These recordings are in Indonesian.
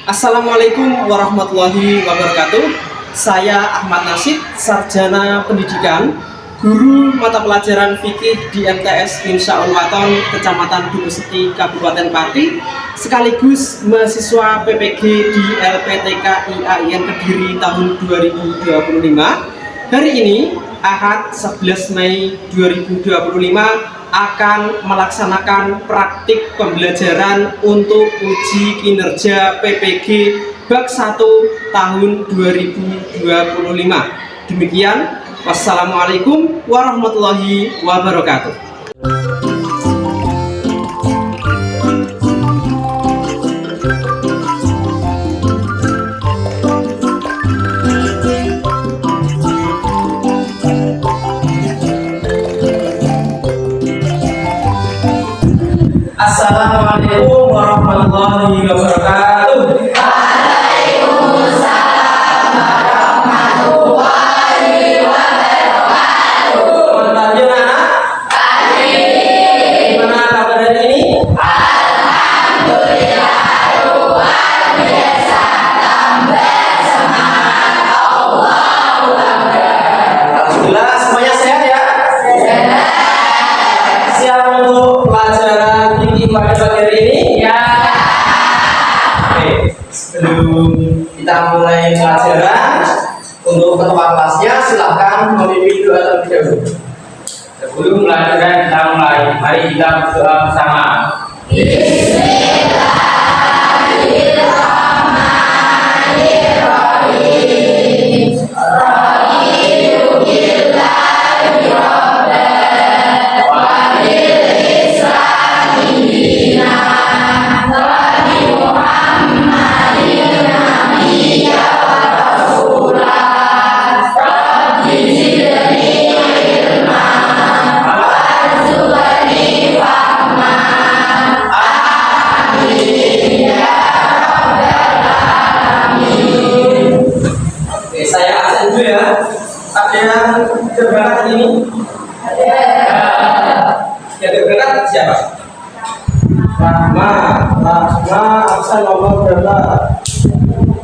Assalamualaikum warahmatullahi wabarakatuh. Saya Ahmad Nasid, Sarjana Pendidikan, Guru Mata Pelajaran Fikih di MTS Insyaul Waton, Kecamatan Dukuseti, Kabupaten Pati, sekaligus mahasiswa PPG di LPTK IAIN Kediri tahun 2025. Hari ini, Ahad 11 Mei 2025, akan melaksanakan praktik pembelajaran untuk uji kinerja PPG Bak 1 tahun 2025. Demikian, wassalamualaikum warahmatullahi wabarakatuh. Assalamualaikum warahmatullahi wabarakatuh. Waalaikumsalam warahmatullahi wabarakatuh. Selamat pagi anak-anak. Gimana kabar hari ini? Alhamdulillah luar biasa, tambah semangat. Allahu Akbar. Alhamdulillah semuanya sehat ya? Sehat. Siap untuk pelajaran fikih pada pagi hari ini? Ya. Oke, sebelum kita mulai pelajaran, untuk ketua kelasnya silahkan memimpin doa terlebih dahulu. Sebelum pelajaran kita mulai, mari kita berdoa bersama. Bismillahirrahmanirrahim. Raditu billahi rabban wa bil islami dinan wa bi Muhammadin nabiyyan wa rasulan. Rabbi zidni ilman warzuqni fahman. Amin ya rabbal alamin. Oke, saya absen dulu ya. Ada yang sudah berangkat hari ini? Yang sudah berangkat siapa? Rahma absen nomor berapa?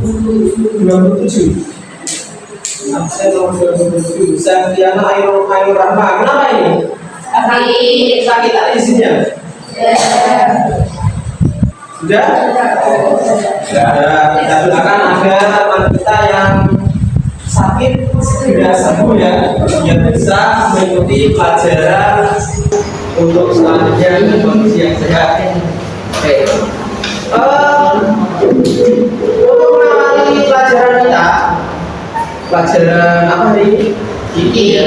27. Absen nomor 27. Santiana Ainur Rahma. Kenapa ini? Sakit tak isinya? Sudah? Sudah. Kita doakan agar teman kita yang sakit segera sembuh ya, biar bisa mengikuti pelajaran untuk selanjutnya dengan kondisi yang sehat. Oke. Untuk mengawali pelajaran kita, pelajaran apa hari ini? Fikih ya.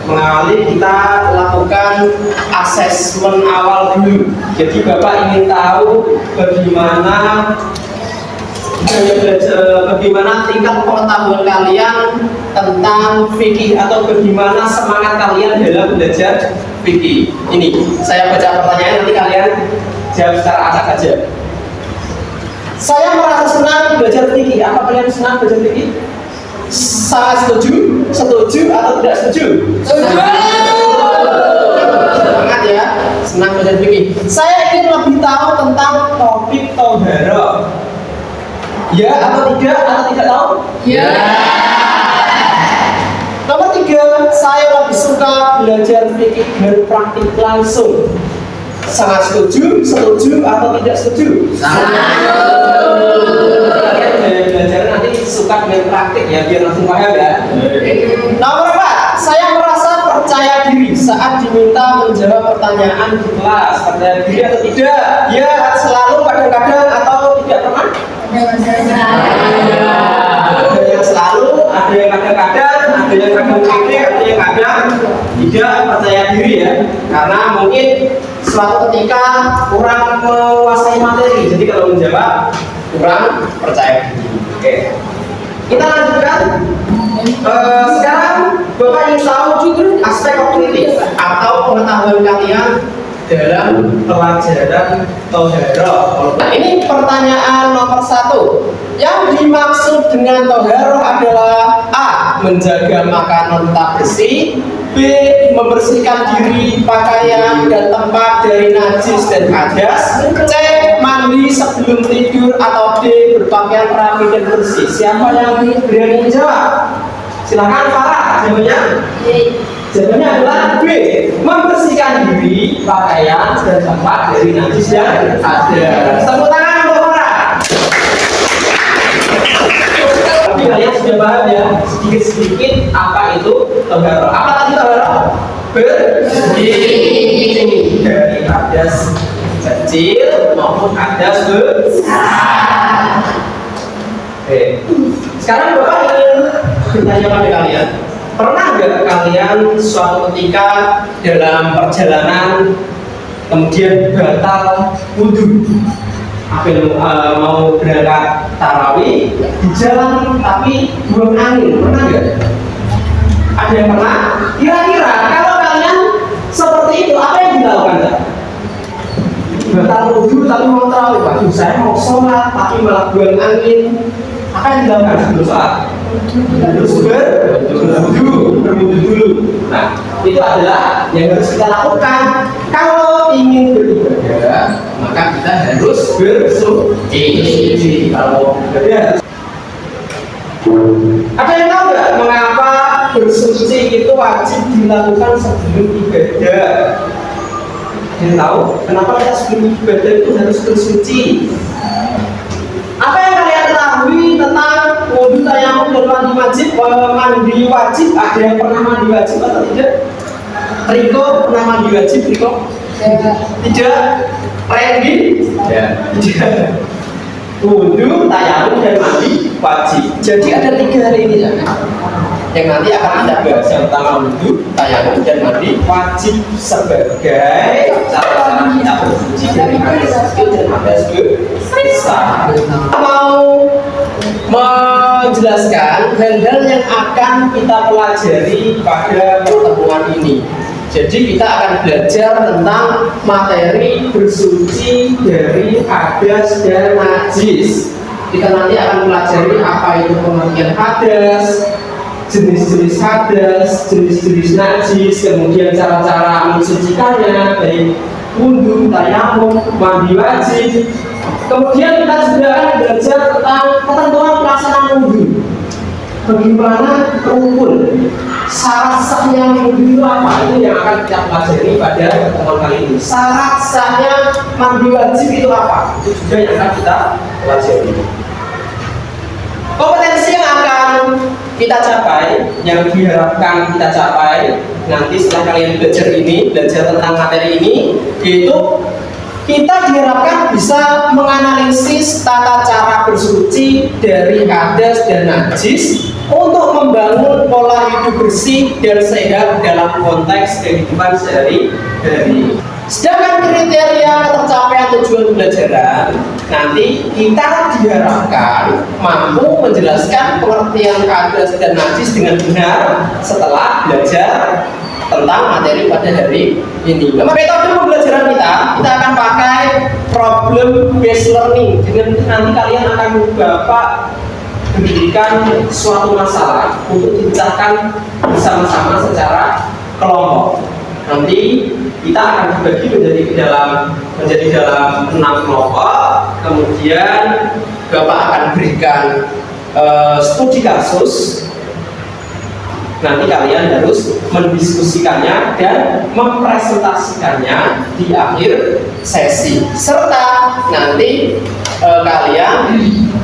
Mengawali kita lakukan asesmen awal dulu. Jadi Bapak ingin tahu bagaimana tingkat pengetahuan kalian tentang fikih atau bagaimana semangat kalian dalam belajar fikih. Ini saya baca pertanyaan, nanti kalian jawab secara acak saja. Saya merasa senang belajar fikih. Apa kalian senang belajar fikih? Sangat setuju atau tidak setuju? Semangat ya, senang belajar fikih. Saya ingin lebih tahu tentang topik toharo. Ya atau tidak tahu? Ya. Nomor 3, saya lebih suka belajar fikih dan praktik langsung. Sangat setuju atau tidak setuju? Kalian belajar nanti suka dengan praktik ya, biar langsung paham ya. Nomor 4, saya merasa percaya diri saat diminta menjawab pertanyaan di kelas. Percaya diri atau tidak? Ya, selalu, kadang-kadang, atau tidak pernah? Ada yang selalu, ada yang kadang-kadang, ada yang kadang-kadang, ada yang kadang tidak percaya diri ya, karena mungkin suatu ketika kurang menguasai materi, jadi kalau menjawab kurang percaya diri. Oke, kita lanjutkan. Sekarang Bapak ingin tahu aspek kognitif atau pengetahuan kalian dalam pelajaran toharo. Ini pertanyaan nomor 1. Yang dimaksud dengan toharo adalah A. Menjaga makanan tetap bersih, B. Membersihkan diri, pakaian, dan tempat dari najis dan hadas, C. Mandi sebelum tidur berpakaian rapi dan bersih. Siapa yang berani menjawab? Silakan Farah. Jawabannya adalah B. Membersihkan diri, pakaian dan tempat dari najis yang ada. Tepuk tangan untuk Farah. Tapi kalian sudah paham ya, sedikit-sedikit apa itu toharo. Apa tadi toharo? Bersih dari hadas kecil maupun hadas besar. Oke. Sekarang Bapak ingin bertanya pada kalian, pernah nggak kalian suatu ketika dalam perjalanan kemudian batal wudhu? Mau berangkat tarawih di jalan tapi buang angin, pernah nggak? Ada yang pernah? Kira-kira kalau kalian seperti itu, apa yang dilakukan? Batal wudhu tapi mau tarawih, waduh saya mau sholat tapi malah buang angin. Apa yang dilakukan sebelum sholat? Harus berwudhu dulu. Nah, itu adalah yang harus kita lakukan. Kalau ingin beribadah, maka kita harus bersuci. Kalau beribadah, ada yang tahu nggak mengapa bersuci itu wajib dilakukan sebelum ibadah? Yang tahu kenapa kita sebelum ibadah itu harus bersuci? Apa yang kalian ketahui tentang wudhu, tayamum, dan mandi wajib? Mandi wajib, ada yang pernah mandi wajib atau tidak? Riko pernah mandi wajib, Riko? Tidak. Randy? Tidak. Wudhu, tayamum, dan mandi wajib. Jadi ada 3 hal ini ya, yang nanti akan kita bahas. Yang pertama wudhu, tayamum, dan mandi wajib sebagai cara kita bersuci dari hadas kecil dan hadas besar. Mau menjelaskan hal-hal yang akan kita pelajari pada pertemuan ini. Jadi kita akan belajar tentang materi bersuci dari hadas dan najis. Kita nanti akan pelajari apa itu pengertian hadas, jenis-jenis hadas, jenis-jenis najis, kemudian cara-cara mensucikannya, baik wudhu, tayamum, mandi wajib. Kemudian kita juga akan belajar tentang ketentuan pelaksanaan wudhu. Bagaimana rukun, syarat sahnya wudhu itu apa? Itu yang akan kita pelajari pada pertemuan kali ini. Syarat sahnya mandi wajib itu apa? Itu juga yang akan kita pelajari. Kompetensi yang akan kita capai, yang diharapkan kita capai nanti setelah kalian belajar ini, belajar tentang materi ini, yaitu kita diharapkan bisa menganalisis tata cara bersuci dari hadas dan najis untuk membangun pola hidup bersih dan sehat dalam konteks kehidupan sehari-hari. Sedangkan kriteria tercapaian tujuan pembelajaran, nanti kita diharapkan mampu menjelaskan pengertian hadas dan najis dengan benar setelah belajar tentang materi pada hari ini. Metode pembelajaran kita akan pakai problem based learning. Dengan nanti kalian akan Bapak berikan suatu masalah untuk dipecahkan bersama-sama secara kelompok. Nanti kita akan dibagi menjadi dalam 6 kelompok. Kemudian Bapak akan berikan studi kasus. Nanti kalian harus mendiskusikannya dan mempresentasikannya di akhir sesi. Serta nanti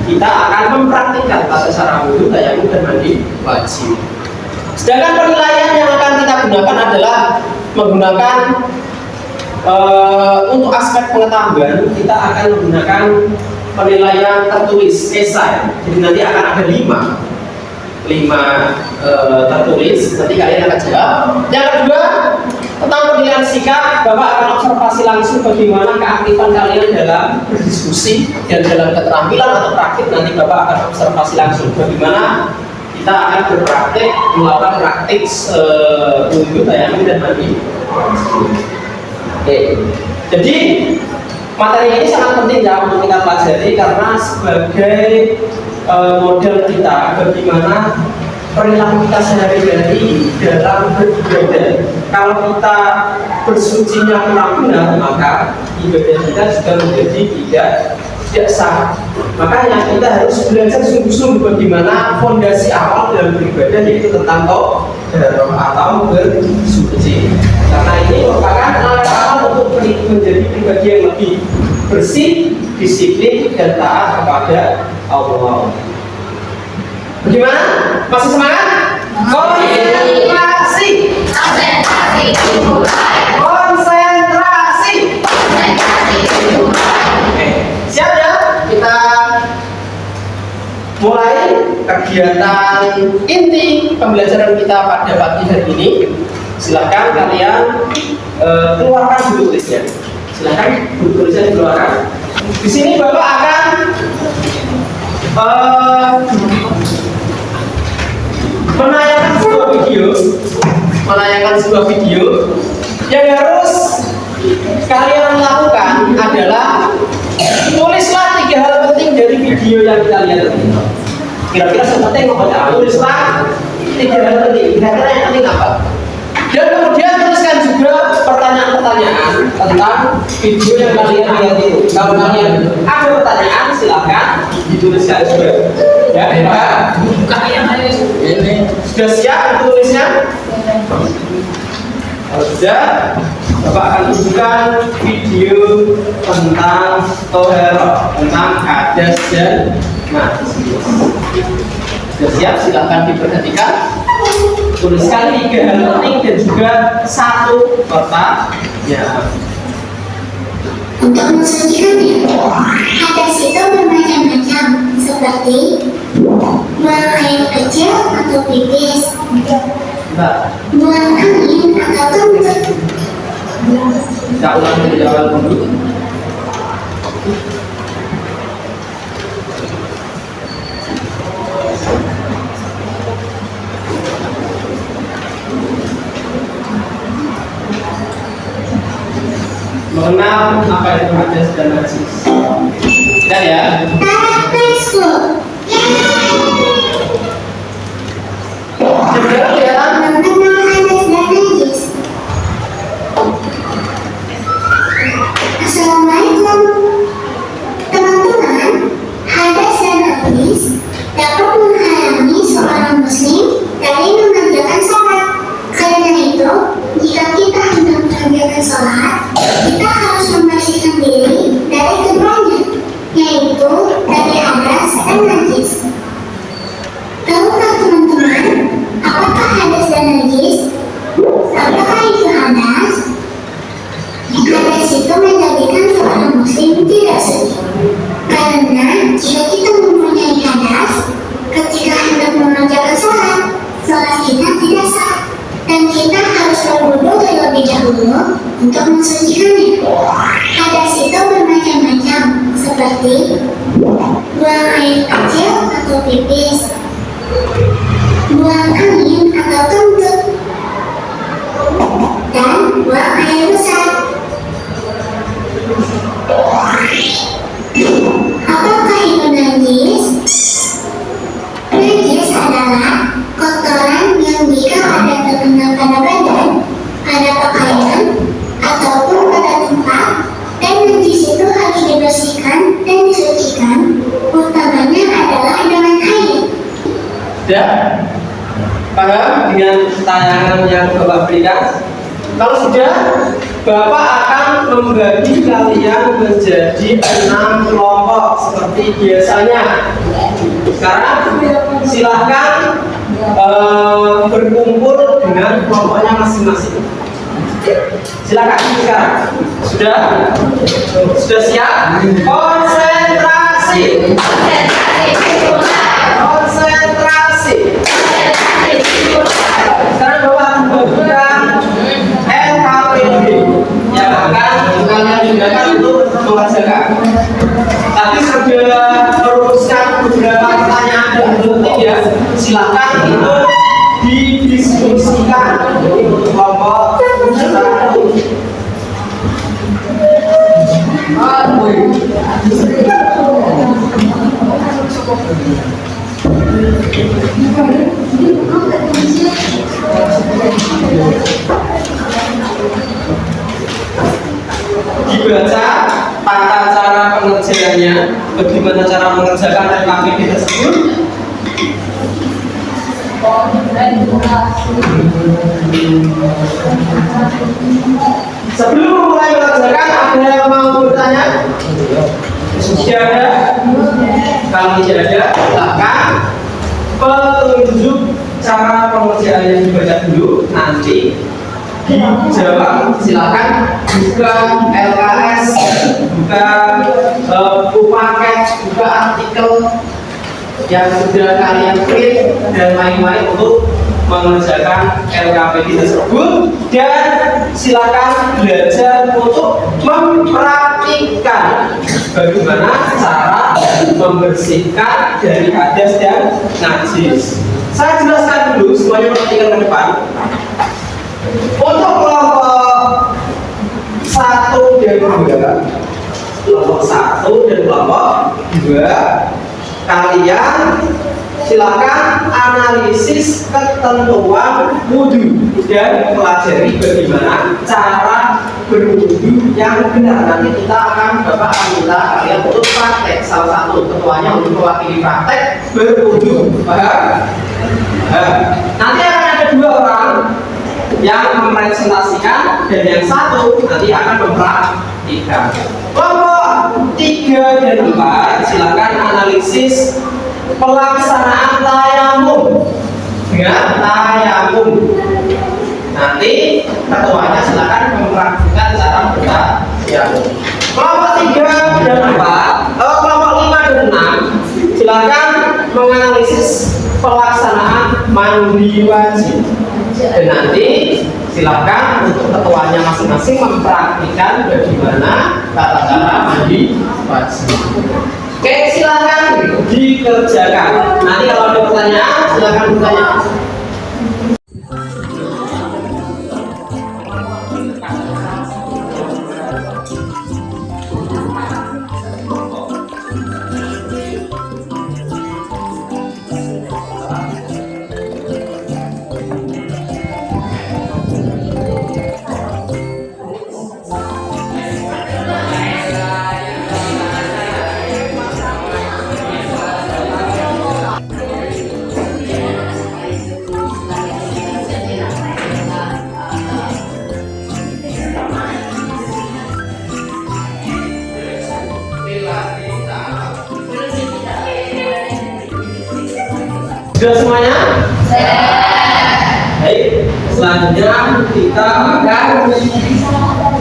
kita akan mempraktikkan tata cara wudhu, tayamum, dan mandi wajib. Sedangkan penilaian yang akan kita gunakan adalah menggunakan untuk aspek pengetahuan kita akan menggunakan penilaian tertulis, esai. Jadi nanti akan ada 5 tertulis, nanti kalian akan jawab. Yang kedua, tentang penilaian sikap, Bapak akan observasi langsung bagaimana keaktifan kalian dalam berdiskusi dan dalam keterampilan atau praktik. Nanti Bapak akan observasi langsung bagaimana kita akan berpraktik, melakukan praktik wudhu, tayamum, dan mandi. Oke. Jadi materi ini sangat penting ya untuk kita pelajari karena sebagai model kita bagaimana perilaku kita sehari-hari dalam beribadah. Kalau kita bersucinya kurang benar, maka ibadah kita juga menjadi tidak tidak sah. Makanya kita harus belajar sungguh-sungguh bagaimana fondasi awal dalam beribadah, yaitu tentang taharah atau bersuci. Karena ini merupakan alat awal untuk menjadi pribadi yang lebih bersih, disiplin, dan taat kepada Allah. Bagaimana? Masih semangat? Konsentrasi. Konsentrasi. Oke, siap ya? Kita mulai kegiatan inti pembelajaran kita pada pagi hari ini. Silakan kalian keluarkan buku tulisnya. Silakan buku tulisnya dikeluarkan. Di sini Bapak akan menayangkan sebuah video yang harus kalian lakukan adalah tulislah 3 hal penting dari video yang kita lihat tadi. Kira-kira seperti apa? Tulislah 3 hal penting. Kira-kira yang penting apa? Dan kemudian tuliskan juga pertanyaan-pertanyaan tentang video yang kalian lihat itu. Kalau kalian ada pertanyaan, silakan dituliskan juga. Ya, buka yang ini. Sudah siap tulisnya? Kalau sudah, Bapak akan tunjukkan video tentang taharah, tentang hadas dan najis. Sudah siap? Silakan diperhatikan. Tuliskan 3 hal penting dan juga 1 pertanyaan. Untuk mensucikannya, hadas itu bermacam-macam, seperti buang air kecil atau pipis, buang angin atau kentut. Kita ulang dari awal dulu. Mengenal apa itu hadas dan najis. Sudah ya? Sebenarnya kelihatan Mengenal hadas dan najis. Assalamualaikum teman-teman. Hadas dan najis dapat menghalangi seorang muslim dari mengerjakan sholat. Karena itu, jika kita hendak mengerjakan sholat, kita harus membersihkan diri dari keduanya, yaitu dari hadas dan najis. Tahukah teman-teman, apakah hadas dan najis? Apakah itu hadas? Hadas itu menjadikan seorang muslim tidak suci. Karena jika kita mempunyai hadas, ketika hendak mengerjakan sholat, sholat kita tidak sah. Dan kita harus berwudu terlebih dahulu untuk mensucikannya. Hadas itu bermacam-macam, seperti buang air kecil atau pipis, buang angin atau kentut, dan buang air besar. Apakah itu najis? Najis adalah kotoran yang jika ada terkena pada badan, pada pakaian, ataupun pada tempat, dan najis itu harus dibersihkan dan disucikan. Utamanya adalah dengan air. Sudah? Paham dengan tayangan yang Bapak berikan? Kalau sudah, Bapak akan membagi kalian menjadi 6 kelompok seperti biasanya. Sekarang silahkan berkumpul dengan kelompoknya masing-masing. Silakan sekarang. Sudah siap? Konsentrasi. Konsentrasi. Sekarang Bapak akan membagikan LKPD yang akan kalian gunakan untuk mengerjakan. Tapi sudah merumuskan beberapa pertanyaan dan penting ya. Silakan itu didiskusikan di kelompok satu. Dibaca tata cara pengerjaannya, bagaimana cara mengerjakan LKPD tersebut. Sebelum mulai mengerjakan, ada yang mau bertanya? Tidak ada? Kalau tidak ada, silakan petunjuk cara pengerjaannya dibaca dulu, nanti dijawab. Silakan buka LKS, buka buku paket, buka artikel yang sudah kalian print dan lain-lain untuk mengerjakan LKPD tersebut, dan silakan belajar untuk mempraktikkan bagaimana cara membersihkan dari hadas dan najis. Saya jelaskan dulu, semuanya perhatikan ke depan. Untuk kelompok 1 dan 2, kelompok 1 dan kelompok 2, kalian silakan analisis ketentuan wudhu dan pelajari bagaimana cara berwudhu yang benar. Nanti kita akan minta kalian untuk praktek, salah satu ketuanya untuk mewakili praktek berwudhu. Paham? Nanti akan ada 2 orang yang merepresentasikan dan yang 1 nanti akan mempraktikkan. Kelompok 3 dan 4 silakan analisis pelaksanaan tayamum dengan tayamum. Nanti ketuanya silakan mempraktikkan cara bertayamum. Kelompok 3 dan 4, kelompok 5 dan 6 silakan menganalisis pelaksanaan mandi wajib. Dan nanti silakan untuk ketuanya masing-masing mempraktikkan bagaimana tata cara mandi wajib. Oke, silakan dikerjakan. Nanti kalau ada pertanyaan, silakan bertanya. Sudah semuanya? Baik, selanjutnya kita akan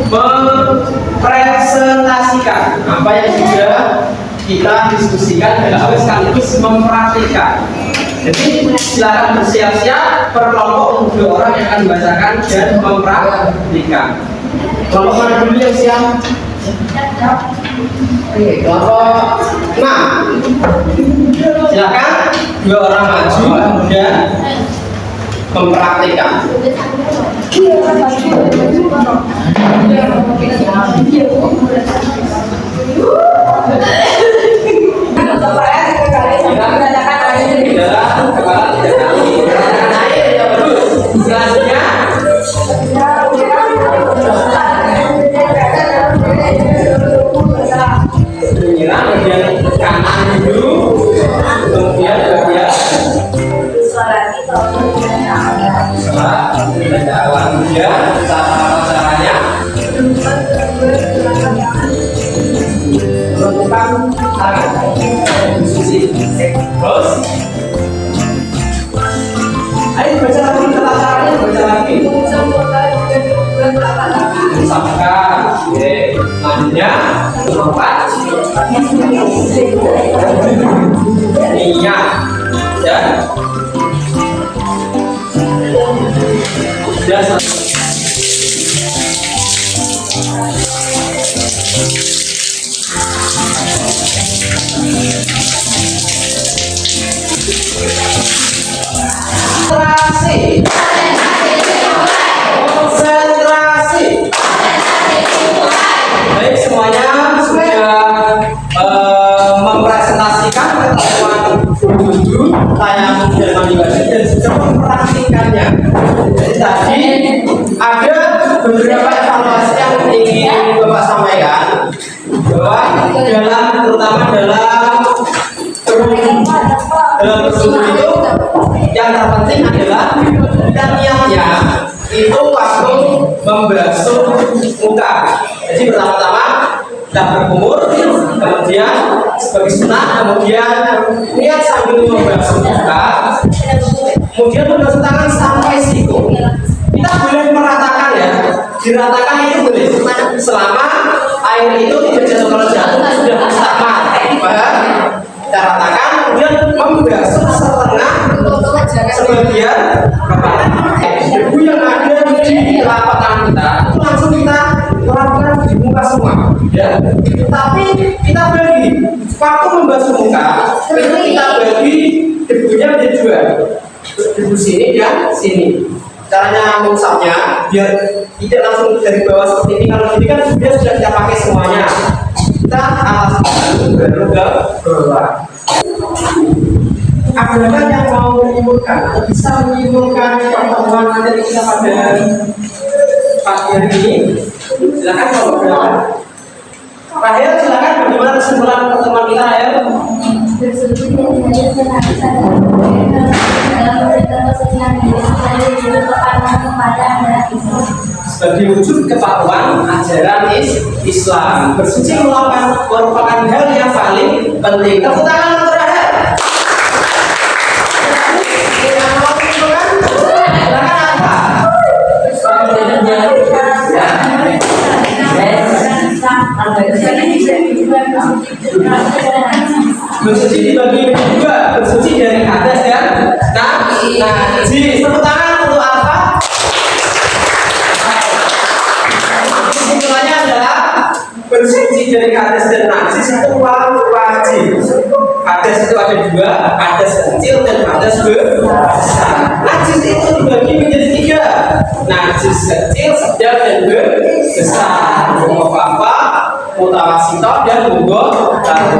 mempresentasikan apa yang sudah kita diskusikan dan juga sekaligus mempraktikkan. Jadi silakan bersiap-siap per kelompok untuk 2 orang yang akan dibacakan dan mempraktikkan. Kelompok mana dulu yang siap? Oke, kelompok 6. Silakan 2 orang maju kemudian mempraktikkan. Selanjutnya bagian kanan dulu, kemudian bagian kemudian caranya menentukan tangan diskusi. Terus ayo baca lagi tata caranya, baca lagi samakan. Oke, selanjutnya tempat niat dan konsentrasi. Baik, semuanya sudah mempresentasikan ketentuan wudhu, tayamum dan mandi wajib dan sudah mempraktikannya. Jadi tadi ada beberapa evaluasi yang ingin Bapak sampaikan. pertama dalam berwudu itu yang terpenting adalah kita niatnya itu waktu membasuh muka. Jadi pertama-tama kita berkumur, kemudian sebagai sunnah, kemudian niat sambil membasuh muka, kemudian membasuh tangan sampai siku. Kita boleh meratakan ya, diratakan itu boleh selama air itu tidak jatuh. Kalau jatuh sudah sama, kita ratakan, kemudian membasuh setengah sebagian kepala. Debu yang ada di telapak tangan kita itu langsung kita lakukan di muka semua, ya. Tapi kita bagi waktu membasuh muka itu kita bagi debunya menjadi dua, debu sini dan sini. Caranya mengusapnya biar tidak langsung dari bawah seperti ini. Kalau ini kan sudah kita pakai semuanya. Kita atas baru ke bawah. Apakah yang mau menyimpulkan atau bisa menyimpulkan pertemuan materi kita pada pagi hari ini? Silakan kalau berapa. Rahel, silakan bagaimana kesimpulan pertemuan kita, Rahel? Sebagai wujud kepatuhan ajaran Islam, bersuci merupakan hal yang paling penting. Tepuk tangan untuk Rahel. Bersuci dibagi dua, bersuci dari hadas dan najis. Tepuk tangan untuk apa? Kesimpulannya adalah bersuci dari hadas dan najis itu wajib. Hadas itu ada dua, hadas kecil dan hadas besar. Najis itu dibagi menjadi tiga, najis kecil, sedang dan besar. Apa? Mutawasito dan berat.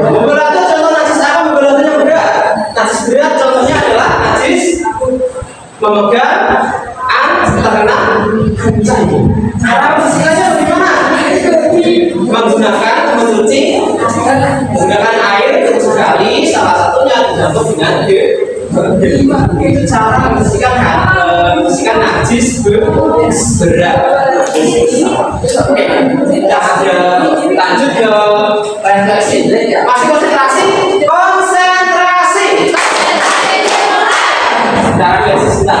Berat itu contoh najis apa? Berat yang berat. Najis berat contohnya adalah najis memegang terkena kucing. Cara bersihnya bagaimana? Menggunakan mencuci menggunakan air 7 kali, salah satunya dibantu dengan itu cara membersihkan najis berat. Oke, kita lanjut ke refleksi. Masih konsentrasi? Konsentrasi. Cara refleksi kita.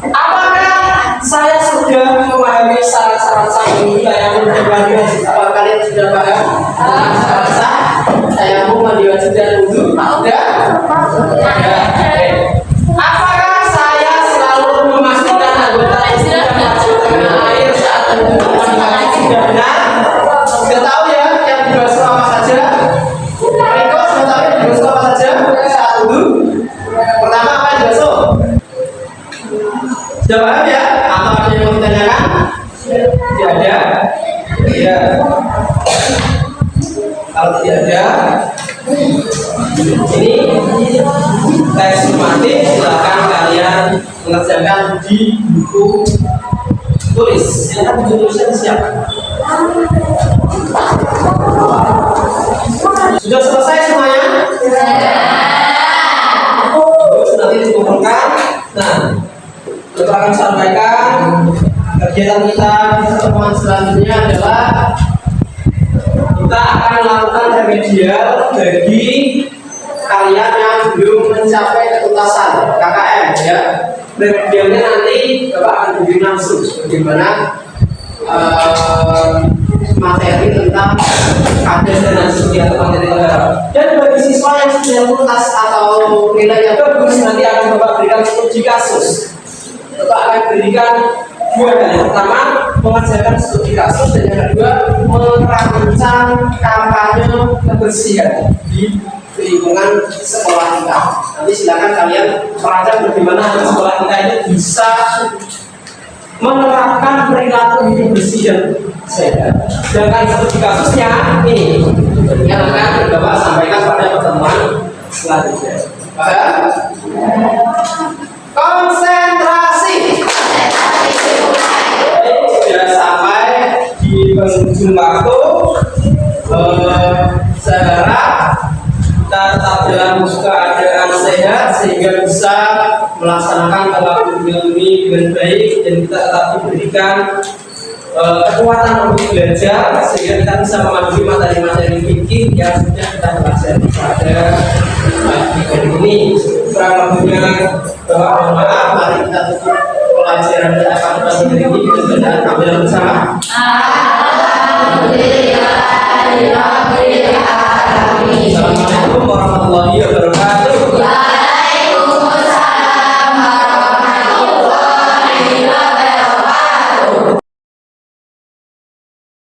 Apakah saya sudah memahami syarat-syarat sahih yang berbagai? Apakah kalian sudah paham syarat sah? Saya mau mandi wajib dan wudu. Sudah? Apakah saya selalu memastikan anggota istri dan masuk dengan air saat mandi? Sudah benar? Sudah tahu ya yang dibasuh apa saja? Riko sudah tahu yang dibasuh apa saja saat wudu? Pertama apa yang dibasuh? Sudah paham ya? Atau ada yang mau ditanyakan? Tidak ada? Iya. Kalau tidak ada, ini tes sumatif. Silakan kalian mengerjakan di buku tulis. Yang buku tulisnya siapa? Sudah selesai semuanya? Terus nanti dikumpulkan. Nah, kita akan sampaikan kegiatan kita di pertemuan selanjutnya adalah kita akan melakukan remedial bagi kalian yang belum mencapai ketuntasan KKM ya. Remedialnya nanti Bapak akan beri langsung bagaimana materi tentang hadas dan najis atau materi negara. Dan bagi siswa yang sudah tuntas atau nilainya bagus nanti akan Bapak berikan studi kasus. Bapak akan berikan dua hal. Yang pertama mengerjakan studi kasus dan yang kedua merancang kampanye kebersihan di lingkungan sekolah kita. Nanti silakan kalian merancang bagaimana sekolah kita ini bisa menerapkan perilaku hidup bersih dan sehat. Sedangkan studi kasusnya ini yang akan Bapak sampaikan pada pertemuan selanjutnya. Konsentrasi. Sudah sampai di penghujung waktu. kita tetap dalam keadaan sehat sehingga bisa melaksanakan tawakal ini dengan baik, dan kita tetap diberikan kekuatan untuk belajar sehingga kita bisa memahami materi-materi fikih yang sudah kita pelajari pada pagi hari ini. Kurang lebihnya mohon maaf, mari kita tutup pelajaran kita pada pagi hari ini dengan bacaan bersama. Alhamdulillah.